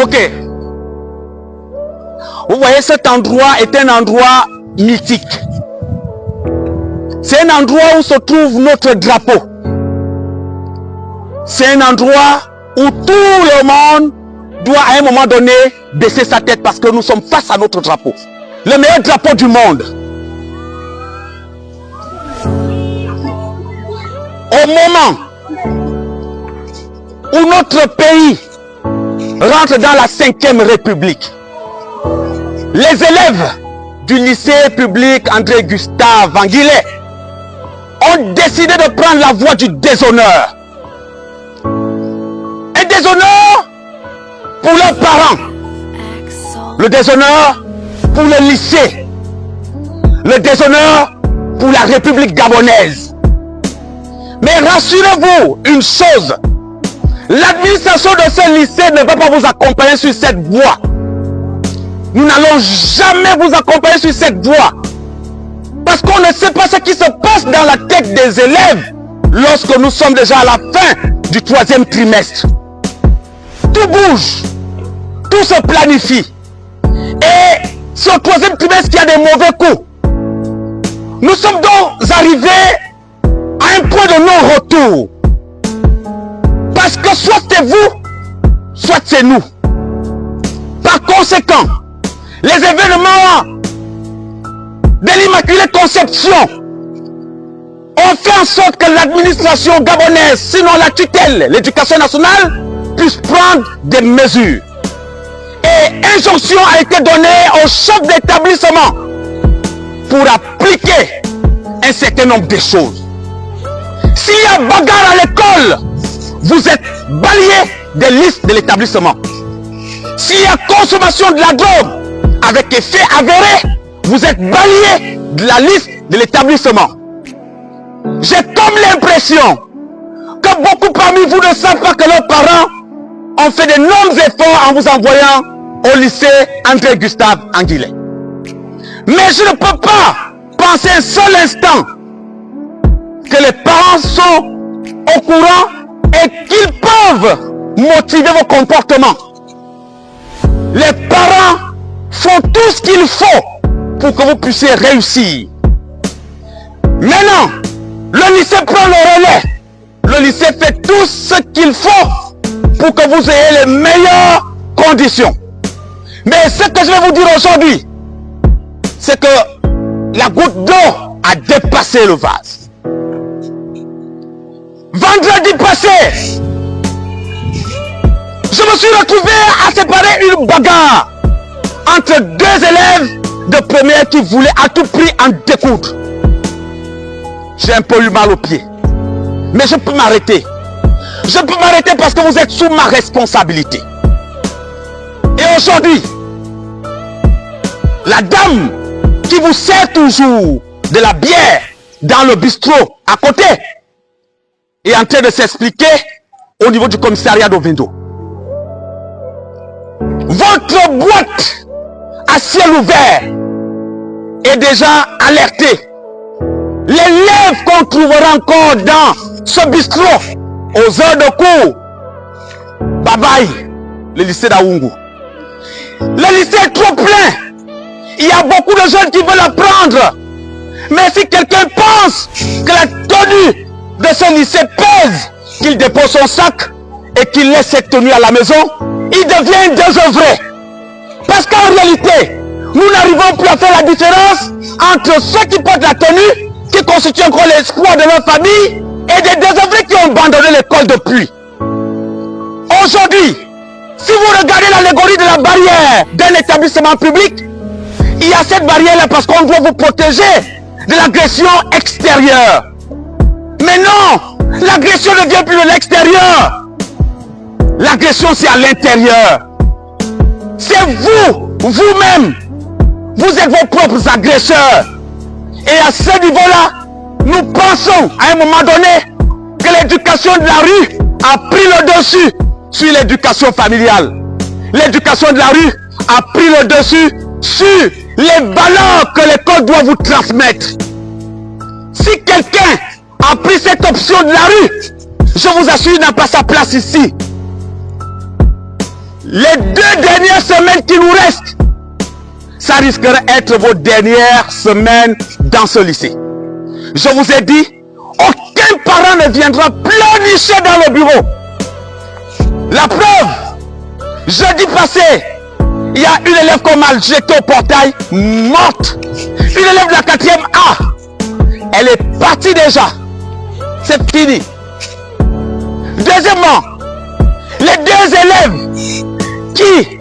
Ok. Vous voyez, cet endroit est un endroit mythique. C'est un endroit où se trouve notre drapeau. C'est un endroit où tout le monde doit à un moment donné baisser sa tête parce que nous sommes face à notre drapeau. Le meilleur drapeau du monde. Au moment où notre pays rentre dans la 5e République, les élèves du lycée public André-Gustave Anguillet ont décidé de prendre la voie du déshonneur. Un déshonneur pour leurs parents, le déshonneur pour le lycée, le déshonneur pour la République gabonaise. Mais rassurez-vous une chose, l'administration de ce lycée ne va pas vous accompagner sur cette voie. Nous n'allons jamais vous accompagner sur cette voie. Parce qu'on ne sait pas ce qui se passe dans la tête des élèves lorsque nous sommes déjà à la fin du 3e trimestre. Tout bouge, tout se planifie. Et c'est au 3e trimestre qu'il y a des mauvais coups. Nous sommes donc arrivés à un point de non-retour. Parce que soit c'est vous, soit c'est nous. Par conséquent, les événements de l'Immaculée Conception ont fait en sorte que l'administration gabonaise, sinon la tutelle, l'éducation nationale, puisse prendre des mesures. Et injonction a été donnée au chef d'établissement pour appliquer un certain nombre de choses. S'il y a bagarre à l'école, vous êtes balayé des listes de l'établissement. S'il y a consommation de la drogue avec effet avéré, vous êtes balayé de la liste de l'établissement. J'ai comme l'impression que beaucoup parmi vous ne savent pas que leurs parents ont fait d'énormes efforts en vous envoyant au lycée André-Gustave Anguillet. Mais je ne peux pas penser un seul instant que les parents sont au courant et qu'ils peuvent motiver vos comportements. Les parents font tout ce qu'il faut pour que vous puissiez réussir. Maintenant, le lycée prend le relais. Le lycée fait tout ce qu'il faut pour que vous ayez les meilleures conditions. Mais ce que je vais vous dire aujourd'hui, c'est que la goutte d'eau a dépassé le vase. Vendredi passé, je me suis retrouvé à séparer une bagarre entre deux élèves de première qui voulaient à tout prix en découdre. J'ai un peu eu mal aux pieds. Mais je peux m'arrêter. Je peux m'arrêter parce que vous êtes sous ma responsabilité. Et aujourd'hui, la dame qui vous sert toujours de la bière dans le bistrot à côté est en train de s'expliquer au niveau du commissariat d'Ovendo. Votre boîte à ciel ouvert est déjà alertée. L'élève qu'on trouvera encore dans ce bistrot aux heures de cours, bye bye, le lycée d'Aoungu. Le lycée est trop plein. Il y a beaucoup de jeunes qui veulent apprendre. Mais si quelqu'un pense que la tenue de ce lycée pèse, qu'il dépose son sac et qu'il laisse cette tenue à la maison, il devient désœuvré. Parce qu'en réalité, nous n'arrivons plus à faire la différence entre ceux qui portent la tenue, qui constituent encore l'espoir de leur famille, et des désœuvrés qui ont abandonné l'école depuis. Aujourd'hui, si vous regardez l'allégorie de la barrière d'un établissement public, il y a cette barrière-là parce qu'on doit vous protéger de l'agression extérieure. Mais non, l'agression ne vient plus de l'extérieur. L'agression, c'est à l'intérieur. C'est vous, vous-même. Vous êtes vos propres agresseurs. Et à ce niveau-là, nous pensons à un moment donné que l'éducation de la rue a pris le dessus sur l'éducation familiale. L'éducation de la rue a pris le dessus sur les valeurs que l'école doit vous transmettre. Si quelqu'un a pris cette option de la rue, je vous assure, il n'a pas sa place ici. les 2 dernières semaines qui nous restent, ça risquerait d'être vos dernières semaines dans ce lycée. Je vous ai dit, aucun parent ne viendra pleurnicher dans le bureau. La preuve, jeudi passé, il y a une élève qu'on m'a jetée au portail, morte. Une élève de la 4e A. Elle est partie déjà. C'est fini. Deuxièmement, les 2 élèves qui,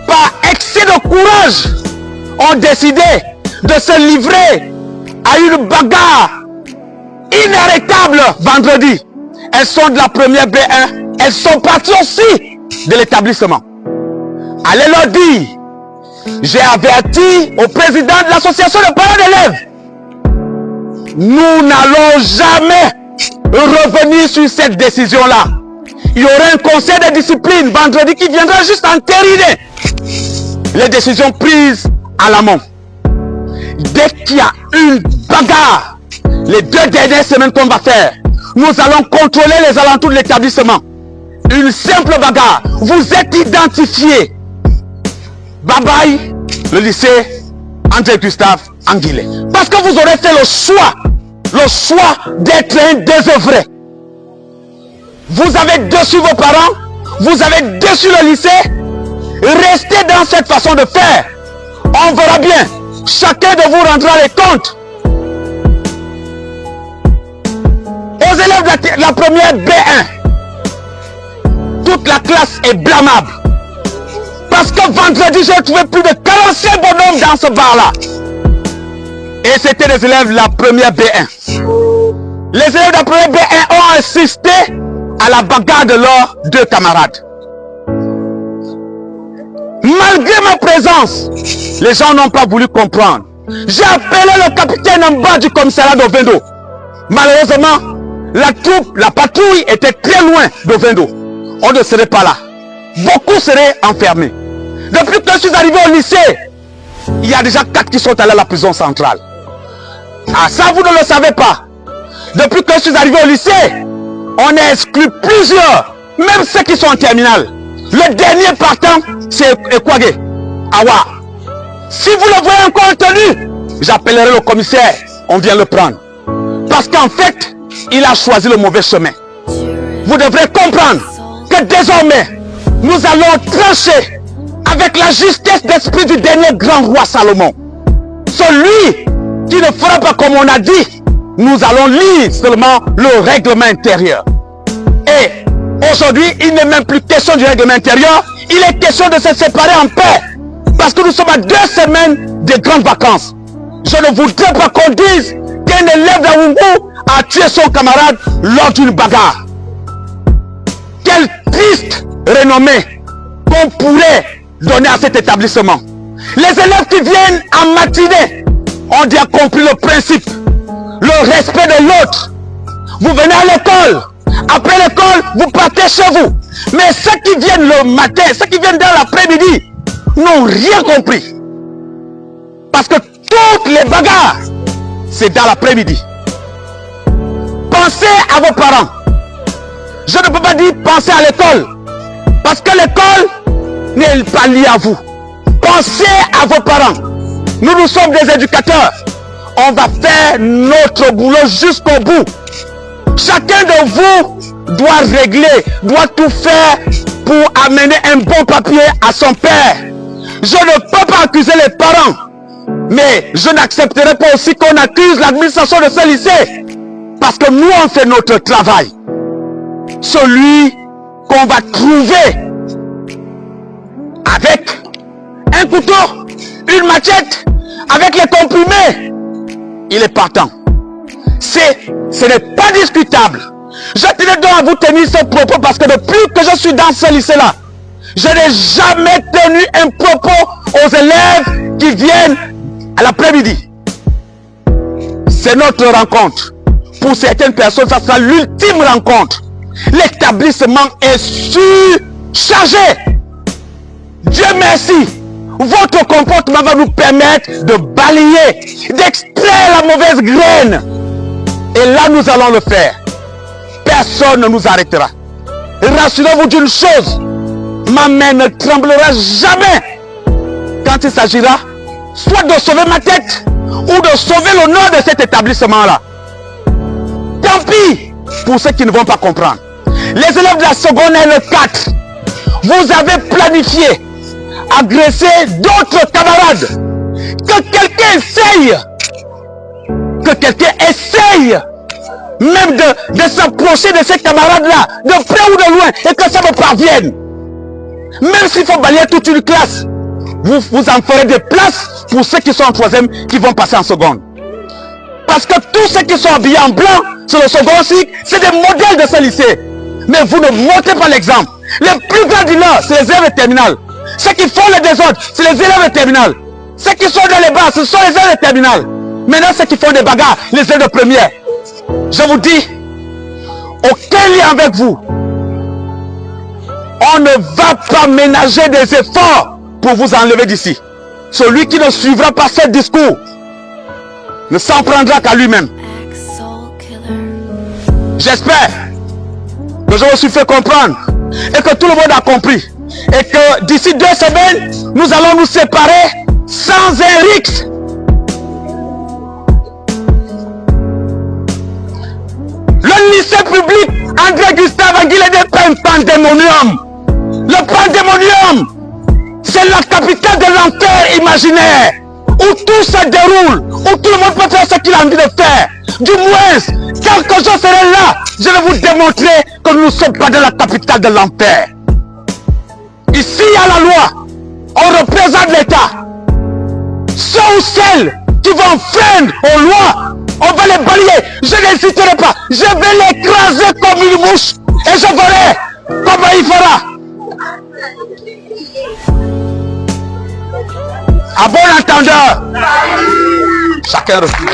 par excès de courage, ont décidé de se livrer à une bagarre inarrêtable vendredi. Elles sont de la première B1. Elles sont parties aussi de l'établissement. Allez leur dire, j'ai averti au président de l'association de parents d'élèves. Nous n'allons jamais revenir sur cette décision-là. Il y aura un conseil de discipline vendredi qui viendra juste entériner les décisions prises à l'amont. Dès qu'il y a une bagarre, les 2 dernières semaines qu'on va faire, nous allons contrôler les alentours de l'établissement. Une simple bagarre, vous êtes identifiés. Bye bye, le lycée André Gustave Anguillet. Parce que vous aurez fait le choix d'être un désœuvré. Vous avez déçu vos parents, vous avez déçu le lycée. Restez dans cette façon de faire. On verra bien. Chacun de vous rendra les comptes. Aux élèves de la première B1, toute la classe est blâmable. Parce que vendredi, j'ai trouvé plus de 45 bonhommes dans ce bar-là. Et c'était les élèves de la première B1. Les élèves de la première B1 ont assisté à la bagarre de leurs 2 camarades. Malgré ma présence, les gens n'ont pas voulu comprendre. J'ai appelé le capitaine en bas du commissariat d'Ovendo. Malheureusement, la patrouille était très loin d'Ovendo. On ne serait pas là. Beaucoup seraient enfermés. Depuis que je suis arrivé au lycée, il y a déjà 4 qui sont allés à la prison centrale. Ah, ça vous ne le savez pas. Depuis que je suis arrivé au lycée, on a exclu plusieurs, même ceux qui sont en terminale. Le dernier partant, c'est Ekwage, Awa. Si vous le voyez encore en tenue, j'appellerai le commissaire, on vient le prendre. Parce qu'en fait, il a choisi le mauvais chemin. Vous devrez comprendre que désormais, nous allons trancher avec la justesse d'esprit du dernier grand roi Salomon. Celui qui ne fera pas comme on a dit, nous allons lire seulement le règlement intérieur. Et aujourd'hui, il n'est même plus question du règlement intérieur, il est question de se séparer en paix. Parce que nous sommes à 2 semaines de grandes vacances. Je ne voudrais pas qu'on dise qu'un élève d'Awungu a tué son camarade lors d'une bagarre. Quelle triste renommée qu'on pourrait donner à cet établissement. Les élèves qui viennent en matinée ont déjà compris le principe, le respect de l'autre. Vous venez à l'école, après l'école, vous partez chez vous. Mais ceux qui viennent le matin, ceux qui viennent dans l'après-midi, n'ont rien compris. Parce que toutes les bagarres, c'est dans l'après-midi. Pensez à vos parents. Je ne peux pas dire pensez à l'école. Parce que l'école n'est pas liée à vous. Pensez à vos parents. Nous sommes des éducateurs. On va faire notre boulot jusqu'au bout. Chacun de vous doit régler, doit tout faire pour amener un bon papier à son père. Je ne peux pas accuser les parents. Mais je n'accepterai pas aussi qu'on accuse l'administration de ce lycée. Parce que nous, on fait notre travail. Celui qu'on va trouver avec un couteau, une machette, avec les comprimés, il est partant. Ce n'est pas discutable. Je tenais donc à vous tenir ce propos parce que depuis que je suis dans ce lycée-là, je n'ai jamais tenu un propos aux élèves qui viennent à l'après-midi. C'est notre rencontre. Pour certaines personnes, ça sera l'ultime rencontre. L'établissement est surchargé. Dieu merci. Votre comportement va nous permettre de balayer, d'extraire la mauvaise graine. Et là, nous allons le faire. Personne ne nous arrêtera. Rassurez-vous d'une chose. ma main ne tremblera jamais quand il s'agira soit de sauver ma tête ou de sauver l'honneur de cet établissement-là. Tant pis pour ceux qui ne vont pas comprendre. Les élèves de la seconde L4, vous avez planifié agresser d'autres camarades. Que quelqu'un essaye même de s'approcher de ces camarades-là, de près ou de loin, et que ça me parvienne. Même s'il faut balayer toute une classe, vous en ferez des places pour ceux qui sont en troisième, qui vont passer en seconde. Parce que tous ceux qui sont habillés en blanc sur le second cycle, c'est des modèles de ce lycée. Mais vous ne montrez pas l'exemple. Les plus grands du Nord, c'est les élèves de terminale. Ceux qui font le désordre, c'est les élèves de terminale. Ceux qui sont dans les bars, ce sont les élèves de terminale. Maintenant, ceux qui font des bagarres, les élèves de première. Je vous dis, aucun lien avec vous. On ne va pas ménager des efforts pour vous enlever d'ici. Celui qui ne suivra pas ce discours ne s'en prendra qu'à lui-même. J'espère que je me suis fait comprendre et que tout le monde a compris. Et que d'ici 2 semaines, nous allons nous séparer sans un rixe. Le lycée public André Gustave Anguille est un pandémonium. Le pandémonium, c'est la capitale de l'enfer imaginaire, où tout se déroule, où tout le monde peut faire ce qu'il a envie de faire. Du moins, tant que je serai là, je vais vous démontrer que nous ne sommes pas dans la capitale de l'enfer. Ici, à la loi, on représente l'État. Ceux ou celles qui vont freiner aux lois, on va les balayer. Je n'hésiterai pas. Je vais l'écraser comme une mouche. Et je verrai comment il fera. À bon entendeur. Chacun refuse.